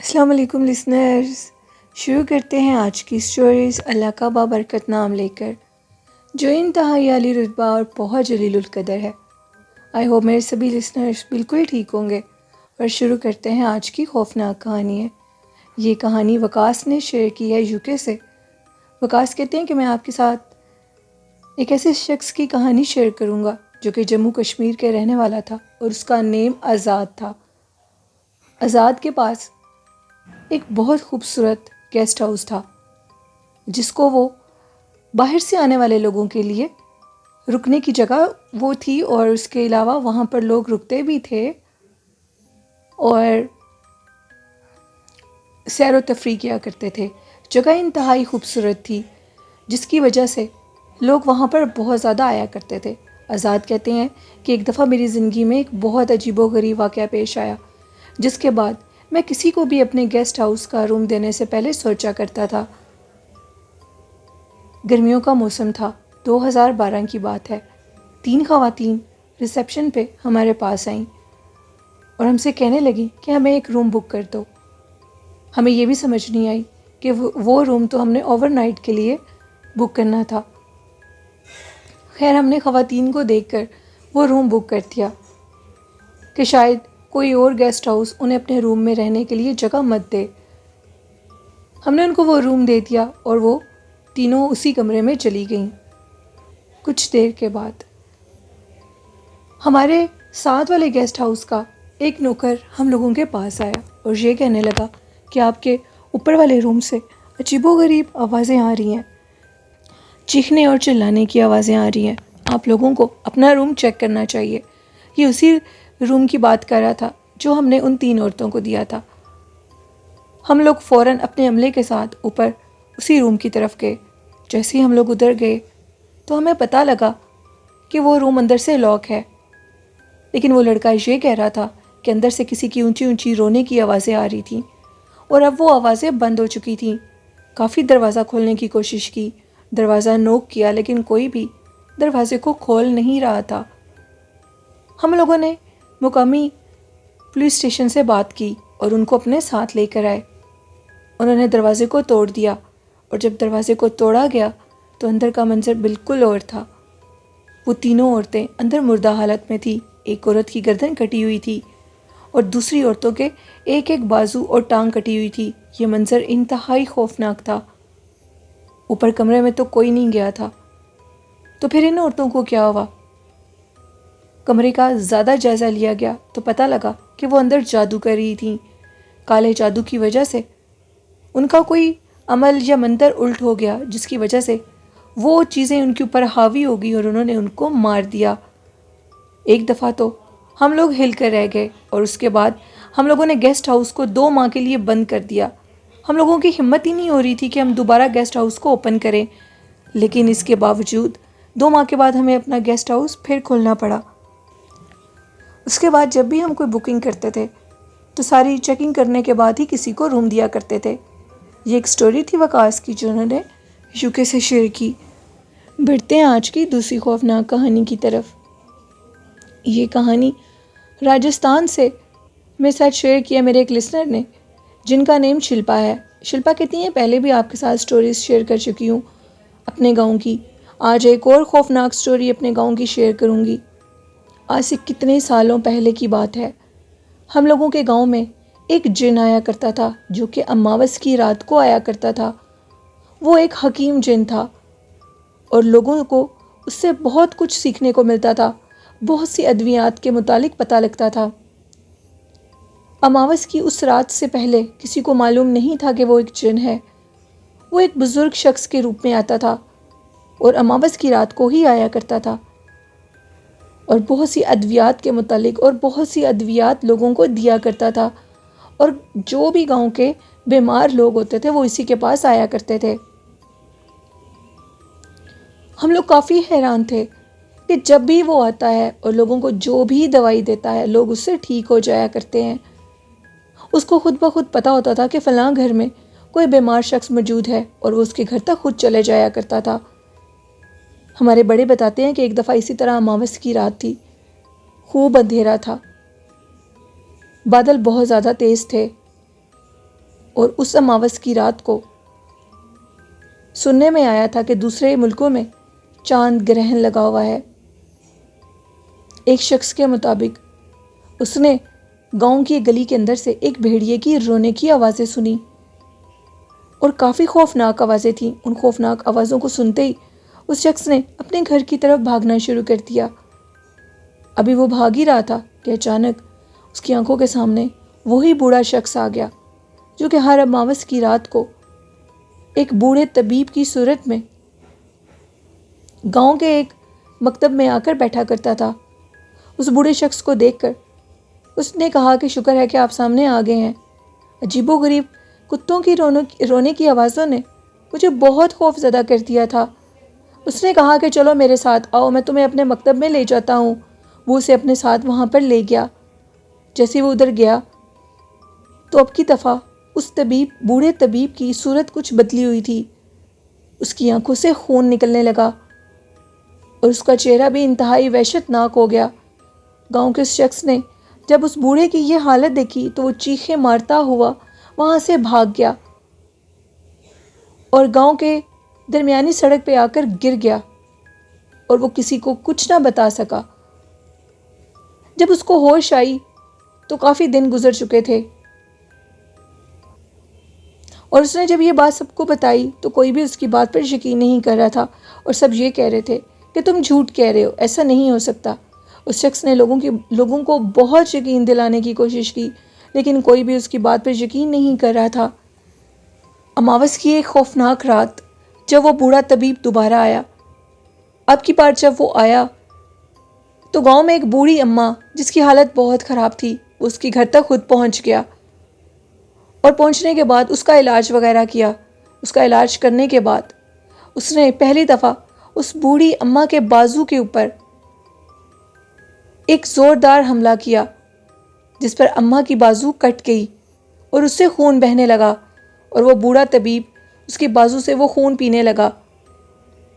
السلام علیکم لسنرز، شروع کرتے ہیں آج کی سٹوریز اللہ کا بابرکت نام لے کر، جو انتہائی عالی رتبہ اور بہت جلیل القدر ہے۔ آئی ہوپ میرے سبھی لسنرز بالکل ٹھیک ہوں گے، اور شروع کرتے ہیں آج کی خوفناک کہانی ہے۔ یہ کہانی وکاس نے شیئر کی ہے UK سے۔ وکاس کہتے ہیں کہ میں آپ کے ساتھ ایک ایسے شخص کی کہانی شیئر کروں گا جو کہ جموں کشمیر کے رہنے والا تھا، اور اس کا نیم آزاد تھا۔ آزاد کے پاس ایک بہت خوبصورت گیسٹ ہاؤس تھا، جس کو وہ باہر سے آنے والے لوگوں کے لیے رکنے کی جگہ وہ تھی، اور اس کے علاوہ وہاں پر لوگ رکتے بھی تھے اور سیر و تفریح کیا کرتے تھے۔ جگہ انتہائی خوبصورت تھی، جس کی وجہ سے لوگ وہاں پر بہت زیادہ آیا کرتے تھے۔ آزاد کہتے ہیں کہ ایک دفعہ میری زندگی میں ایک بہت عجیب و غریب واقعہ پیش آیا، جس کے بعد میں کسی کو بھی اپنے گیسٹ ہاؤس کا روم دینے سے پہلے سوچا کرتا تھا۔ گرمیوں کا موسم تھا، 2012 کی بات ہے۔ 3 خواتین ریسیپشن پہ ہمارے پاس آئیں اور ہم سے کہنے لگیں کہ ہمیں ایک روم بک کر دو۔ ہمیں یہ بھی سمجھ نہیں آئی کہ وہ روم تو ہم نے اوور نائٹ کے لیے بک کرنا تھا۔ خیر، ہم نے خواتین کو دیکھ کر وہ روم بک کر دیا کہ شاید کوئی اور گیسٹ ہاؤس انہیں اپنے روم میں رہنے کے لیے جگہ مت دے۔ ہم نے ان کو وہ روم دے دیا اور وہ تینوں اسی کمرے میں چلی گئیں۔ کچھ دیر کے بعد ہمارے ساتھ والے گیسٹ ہاؤس کا ایک نوکر ہم لوگوں کے پاس آیا اور یہ کہنے لگا کہ آپ کے اوپر والے روم سے عجیب و غریب آوازیں آ رہی ہیں، چیخنے اور چلانے کی آوازیں آ رہی ہیں، آپ لوگوں کو اپنا روم چیک کرنا چاہیے۔ یہ اسی روم کی بات کر رہا تھا جو ہم نے ان 3 عورتوں کو دیا تھا۔ ہم لوگ فوراً اپنے عملے کے ساتھ اوپر اسی روم کی طرف گئے۔ جیسے ہی ہم لوگ ادھر گئے تو ہمیں پتہ لگا کہ وہ روم اندر سے لاک ہے، لیکن وہ لڑکا یہ کہہ رہا تھا کہ اندر سے کسی کی اونچی اونچی رونے کی آوازیں آ رہی تھیں، اور اب وہ آوازیں بند ہو چکی تھیں۔ کافی دروازہ کھولنے کی کوشش کی، دروازہ نوک کیا، لیکن کوئی بھی دروازے کو کھول نہیں رہا تھا۔ ہم لوگوں نے مقامی پولیس اسٹیشن سے بات کی اور ان کو اپنے ساتھ لے کر آئے۔ انہوں نے دروازے کو توڑ دیا، اور جب دروازے کو توڑا گیا تو اندر کا منظر بالکل اور تھا۔ وہ تینوں عورتیں اندر مردہ حالت میں تھیں۔ ایک عورت کی گردن کٹی ہوئی تھی اور دوسری عورتوں کے ایک ایک بازو اور ٹانگ کٹی ہوئی تھی۔ یہ منظر انتہائی خوفناک تھا۔ اوپر کمرے میں تو کوئی نہیں گیا تھا، تو پھر ان عورتوں کو کیا ہوا؟ کمرے کا زیادہ جائزہ لیا گیا تو پتہ لگا کہ وہ اندر جادو کر رہی تھیں۔ کالے جادو کی وجہ سے ان کا کوئی عمل یا منتر الٹ ہو گیا، جس کی وجہ سے وہ چیزیں ان کے اوپر حاوی ہو گئی اور انہوں نے ان کو مار دیا۔ ایک دفعہ تو ہم لوگ ہل کر رہ گئے، اور اس کے بعد ہم لوگوں نے گیسٹ ہاؤس کو 2 ماہ کے لیے بند کر دیا۔ ہم لوگوں کی ہمت ہی نہیں ہو رہی تھی کہ ہم دوبارہ گیسٹ ہاؤس کو اوپن کریں، لیکن اس کے باوجود 2 ماہ کے بعد ہمیں اپنا گیسٹ ہاؤس پھر کھولنا پڑا۔ اس کے بعد جب بھی ہم کوئی بکنگ کرتے تھے تو ساری چیکنگ کرنے کے بعد ہی کسی کو روم دیا کرتے تھے۔ یہ ایک سٹوری تھی وکاس کی جو انہوں نے UK سے شیئر کی۔ بڑھتے ہیں آج کی دوسری خوفناک کہانی کی طرف۔ یہ کہانی راجستھان سے میرے ساتھ شیئر کیا میرے ایک لسنر نے، جن کا نیم شلپا ہے۔ شلپا کہتی ہیں پہلے بھی آپ کے ساتھ سٹوریز شیئر کر چکی ہوں اپنے گاؤں کی، آج ایک اور خوفناک سٹوری اپنے گاؤں کی شیئر کروں گی۔ آج سے کتنے سالوں پہلے کی بات ہے۔ ہم لوگوں کے گاؤں میں ایک جن آیا کرتا تھا، جو کہ اماوس کی رات کو آیا کرتا تھا۔ وہ ایک حکیم جن تھا اور لوگوں کو اس سے بہت کچھ سیکھنے کو ملتا تھا، بہت سی ادویات کے متعلق پتہ لگتا تھا۔ اماوس کی اس رات سے پہلے کسی کو معلوم نہیں تھا کہ وہ ایک جن ہے۔ وہ ایک بزرگ شخص کے روپ میں آتا تھا اور اماوس کی رات کو ہی آیا کرتا تھا، اور بہت سی ادویات کے متعلق اور بہت سی ادویات لوگوں کو دیا کرتا تھا، اور جو بھی گاؤں کے بیمار لوگ ہوتے تھے وہ اسی کے پاس آیا کرتے تھے۔ ہم لوگ کافی حیران تھے کہ جب بھی وہ آتا ہے اور لوگوں کو جو بھی دوائی دیتا ہے لوگ اس سے ٹھیک ہو جایا کرتے ہیں۔ اس کو خود بخود پتہ ہوتا تھا کہ فلاں گھر میں کوئی بیمار شخص موجود ہے، اور وہ اس کے گھر تک خود چلے جایا کرتا تھا۔ ہمارے بڑے بتاتے ہیں کہ ایک دفعہ اسی طرح اماوس کی رات تھی، خوب اندھیرا تھا، بادل بہت زیادہ تیز تھے، اور اس اماوس کی رات کو سننے میں آیا تھا کہ دوسرے ملکوں میں چاند گرہن لگا ہوا ہے۔ ایک شخص کے مطابق اس نے گاؤں کی گلی کے اندر سے ایک بھیڑیے کی رونے کی آوازیں سنی اور کافی خوفناک آوازیں تھیں۔ ان خوفناک آوازوں کو سنتے ہی اس شخص نے اپنے گھر کی طرف بھاگنا شروع کر دیا۔ ابھی وہ بھاگ ہی رہا تھا کہ اچانک اس کی آنکھوں کے سامنے وہی بوڑھا شخص آ گیا جو کہ ہر اماوس کی رات کو ایک بوڑھے طبیب کی صورت میں گاؤں کے ایک مکتب میں آ کر بیٹھا کرتا تھا۔ اس بوڑھے شخص کو دیکھ کر اس نے کہا کہ شکر ہے کہ آپ سامنے آ گئے ہیں۔ عجیب و غریب کتوں کی رونے کی آوازوں نے مجھے بہت خوف زدہ کر دیا تھا۔ اس نے کہا کہ چلو میرے ساتھ آؤ، میں تمہیں اپنے مکتب میں لے جاتا ہوں۔ وہ اسے اپنے ساتھ وہاں پر لے گیا۔ جیسے وہ ادھر گیا تو اب کی دفعہ اس بوڑھے طبیب کی صورت کچھ بدلی ہوئی تھی۔ اس کی آنکھوں سے خون نکلنے لگا اور اس کا چہرہ بھی انتہائی وحشت ناک ہو گیا۔ گاؤں کے اس شخص نے جب اس بوڑھے کی یہ حالت دیکھی تو وہ چیخیں مارتا ہوا وہاں سے بھاگ گیا اور گاؤں کے درمیانی سڑک پہ آ کر گر گیا اور وہ کسی کو کچھ نہ بتا سکا۔ جب اس کو ہوش آئی تو کافی دن گزر چکے تھے اور اس نے جب یہ بات سب کو بتائی تو کوئی بھی اس کی بات پر یقین نہیں کر رہا تھا اور سب یہ کہہ رہے تھے کہ تم جھوٹ کہہ رہے ہو، ایسا نہیں ہو سکتا۔ اس شخص نے لوگوں کو بہت یقین دلانے کی کوشش کی لیکن کوئی بھی اس کی بات پر یقین نہیں کر رہا تھا۔ اماوس کی ایک خوفناک رات جب وہ بوڑھا طبیب دوبارہ آیا، اب کی بار جب وہ آیا تو گاؤں میں ایک بوڑھی اماں جس کی حالت بہت خراب تھی اس کے گھر تک خود پہنچ گیا اور پہنچنے کے بعد اس کا علاج وغیرہ کیا۔ اس کا علاج کرنے کے بعد اس نے پہلی دفعہ اس بوڑھی اماں کے بازو کے اوپر ایک زوردار حملہ کیا جس پر اماں کی بازو کٹ گئی اور اس سے خون بہنے لگا اور وہ بوڑھا طبیب اس کی بازو سے وہ خون پینے لگا۔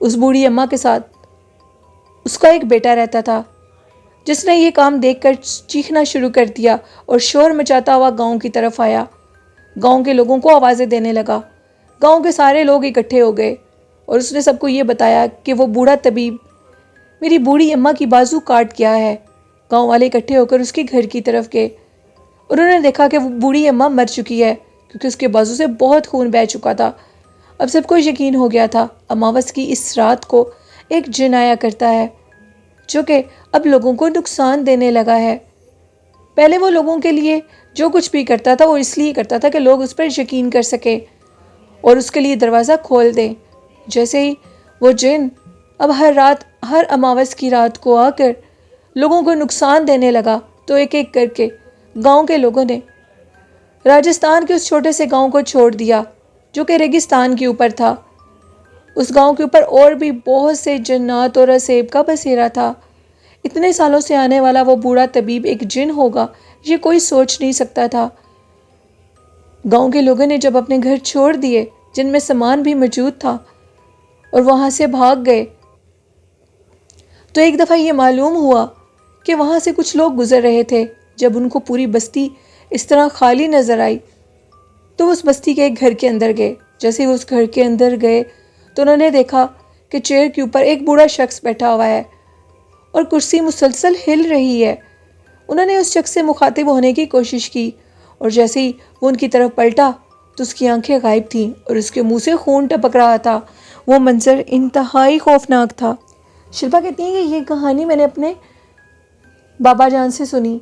اس بوڑھی اماں کے ساتھ اس کا ایک بیٹا رہتا تھا جس نے یہ کام دیکھ کر چیخنا شروع کر دیا اور شور مچاتا ہوا گاؤں کی طرف آیا۔ گاؤں کے لوگوں کو آوازیں دینے لگا۔ گاؤں کے سارے لوگ اکٹھے ہو گئے اور اس نے سب کو یہ بتایا کہ وہ بوڑھا طبیب میری بوڑھی اماں کی بازو کاٹ گیا ہے۔ گاؤں والے اکٹھے ہو کر اس کے گھر کی طرف گئے۔ انہوں نے دیکھا کہ وہ بوڑھی اماں مر چکی ہے کیونکہ اس کے بازو سے بہت خون بہہ چکا تھا۔ اب سب کو یقین ہو گیا تھا اماوس کی اس رات کو ایک جن آیا کرتا ہے جو کہ اب لوگوں کو نقصان دینے لگا ہے۔ پہلے وہ لوگوں کے لیے جو کچھ بھی کرتا تھا وہ اس لیے کرتا تھا کہ لوگ اس پر یقین کر سکیں اور اس کے لیے دروازہ کھول دیں۔ جیسے ہی وہ جن اب ہر رات ہر اماوس کی رات کو آ کر لوگوں کو نقصان دینے لگا تو ایک ایک کر کے گاؤں کے لوگوں نے راجستھان کے اس چھوٹے سے گاؤں کو چھوڑ دیا جو کہ ریگستان کے اوپر تھا۔ اس گاؤں کے اوپر اور بھی بہت سے جنات اور اسیب کا بسیرا تھا۔ اتنے سالوں سے آنے والا وہ بوڑھا طبیب ایک جن ہوگا یہ کوئی سوچ نہیں سکتا تھا۔ گاؤں کے لوگوں نے جب اپنے گھر چھوڑ دیے جن میں سامان بھی موجود تھا اور وہاں سے بھاگ گئے تو ایک دفعہ یہ معلوم ہوا کہ وہاں سے کچھ لوگ گزر رہے تھے۔ جب ان کو پوری بستی اس طرح خالی نظر آئی تو وہ اس بستی کے ایک گھر کے اندر گئے۔ جیسے وہ اس گھر کے اندر گئے تو انہوں نے دیکھا کہ چیئر کے اوپر ایک بوڑھا شخص بیٹھا ہوا ہے اور کرسی مسلسل ہل رہی ہے۔ انہوں نے اس شخص سے مخاطب ہونے کی کوشش کی اور جیسے ہی وہ ان کی طرف پلٹا تو اس کی آنکھیں غائب تھیں اور اس کے منہ سے خون ٹپک رہا تھا۔ وہ منظر انتہائی خوفناک تھا۔ شلپا کہتی ہیں کہ یہ کہانی میں نے اپنے بابا جان سے سنی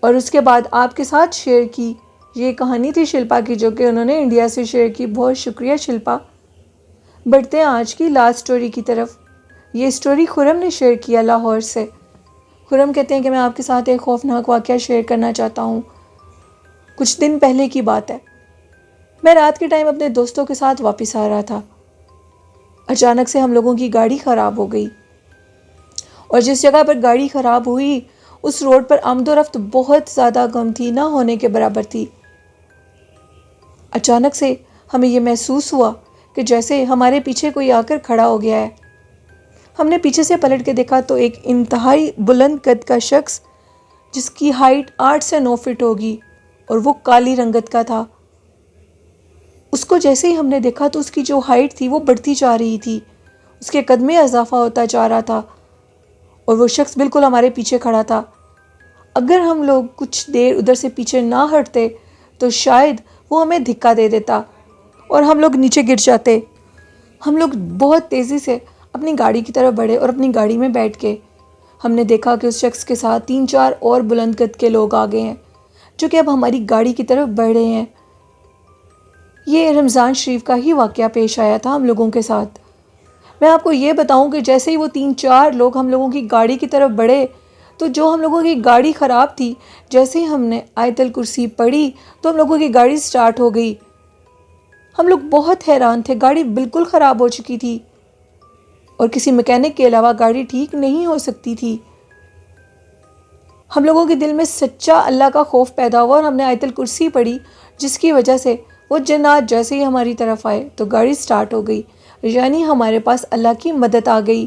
اور اس کے بعد آپ کے ساتھ شیئر کی۔ یہ کہانی تھی شلپا کی جو کہ انہوں نے انڈیا سے شیئر کی۔ بہت شکریہ شلپا۔ بڑھتے ہیں آج کی لاسٹ سٹوری کی طرف۔ یہ سٹوری خرم نے شیئر کیا لاہور سے۔ خرم کہتے ہیں کہ میں آپ کے ساتھ ایک خوفناک واقعہ شیئر کرنا چاہتا ہوں۔ کچھ دن پہلے کی بات ہے، میں رات کے ٹائم اپنے دوستوں کے ساتھ واپس آ رہا تھا۔ اچانک سے ہم لوگوں کی گاڑی خراب ہو گئی اور جس جگہ پر گاڑی خراب ہوئی اس روڈ پر آمد و رفت بہت زیادہ کم تھی، نہ ہونے کے برابر تھی۔ اچانک سے ہمیں یہ محسوس ہوا کہ جیسے ہمارے پیچھے کوئی آ کر کھڑا ہو گیا ہے۔ ہم نے پیچھے سے پلٹ کے دیکھا تو ایک انتہائی بلند قد کا شخص جس کی ہائٹ 8 سے 9 فٹ ہوگی اور وہ کالی رنگت کا تھا اس کو جیسے ہی ہم نے دیکھا تو اس کی جو ہائٹ تھی وہ بڑھتی جا رہی تھی، اس کے قد میں اضافہ ہوتا جا رہا تھا، اور وہ شخص بالکل ہمارے پیچھے کھڑا تھا۔ اگر ہم لوگ کچھ دیر ادھر سے پیچھے نہ ہٹتے تو شاید وہ ہمیں دھکا دے دیتا اور ہم لوگ نیچے گر جاتے۔ ہم لوگ بہت تیزی سے اپنی گاڑی کی طرف بڑھے اور اپنی گاڑی میں بیٹھ کے ہم نے دیکھا کہ اس شخص کے ساتھ 3-4 اور بلند قد کے لوگ آ گئے ہیں جو کہ اب ہماری گاڑی کی طرف بڑھ رہے ہیں۔ یہ رمضان شریف کا ہی واقعہ پیش آیا تھا ہم لوگوں کے ساتھ۔ میں آپ کو یہ بتاؤں کہ جیسے ہی وہ 3-4 لوگ ہم لوگوں کی گاڑی کی طرف بڑھے تو جو ہم لوگوں کی گاڑی خراب تھی، جیسے ہی ہم نے آیت الکرسی پڑھی تو ہم لوگوں کی گاڑی سٹارٹ ہو گئی۔ ہم لوگ بہت حیران تھے، گاڑی بالکل خراب ہو چکی تھی اور کسی میکینک کے علاوہ گاڑی ٹھیک نہیں ہو سکتی تھی۔ ہم لوگوں کے دل میں سچا اللہ کا خوف پیدا ہوا اور ہم نے آیت الکرسی پڑھی، جس کی وجہ سے وہ جنات جیسے ہی ہماری طرف آئے تو گاڑی سٹارٹ ہو گئی، یعنی ہمارے پاس اللہ کی مدد آ گئی،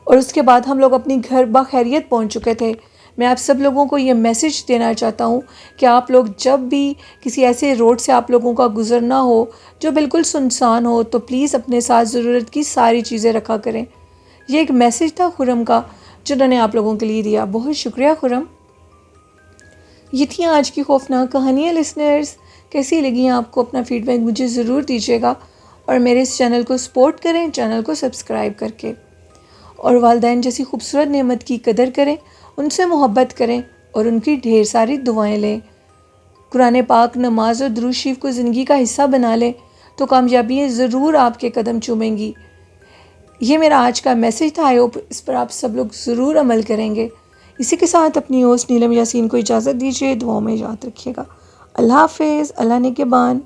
اور اس کے بعد ہم لوگ اپنی گھر بخیریت پہنچ چکے تھے۔ میں آپ سب لوگوں کو یہ میسج دینا چاہتا ہوں کہ آپ لوگ جب بھی کسی ایسے روڈ سے آپ لوگوں کا گزرنا ہو جو بالکل سنسان ہو تو پلیز اپنے ساتھ ضرورت کی ساری چیزیں رکھا کریں۔ یہ ایک میسج تھا خرم کا جو انہوں نے آپ لوگوں کے لیے دیا۔ بہت شکریہ خرم۔ یہ تھیں آج کی خوفناک کہانیاں لسنرز۔ کیسی لگیں آپ کو؟ اپنا فیڈ بیک مجھے ضرور دیجیے گا، اور میرے اس چینل کو سپورٹ کریں، چینل کو سبسکرائب کر کے، اور والدین جیسی خوبصورت نعمت کی قدر کریں، ان سے محبت کریں اور ان کی ڈھیر ساری دعائیں لیں۔ قرآن پاک، نماز اور درود شریف کو زندگی کا حصہ بنا لیں تو کامیابیاں ضرور آپ کے قدم چومیں گی۔ یہ میرا آج کا میسج تھا، آئی ہوپ اس پر آپ سب لوگ ضرور عمل کریں گے۔ اسی کے ساتھ اپنی ہوسٹ نیلم یاسین کو اجازت دیجیے، دعاؤں میں یاد رکھیے گا۔ اللہ حافظ، اللہ نگہبان۔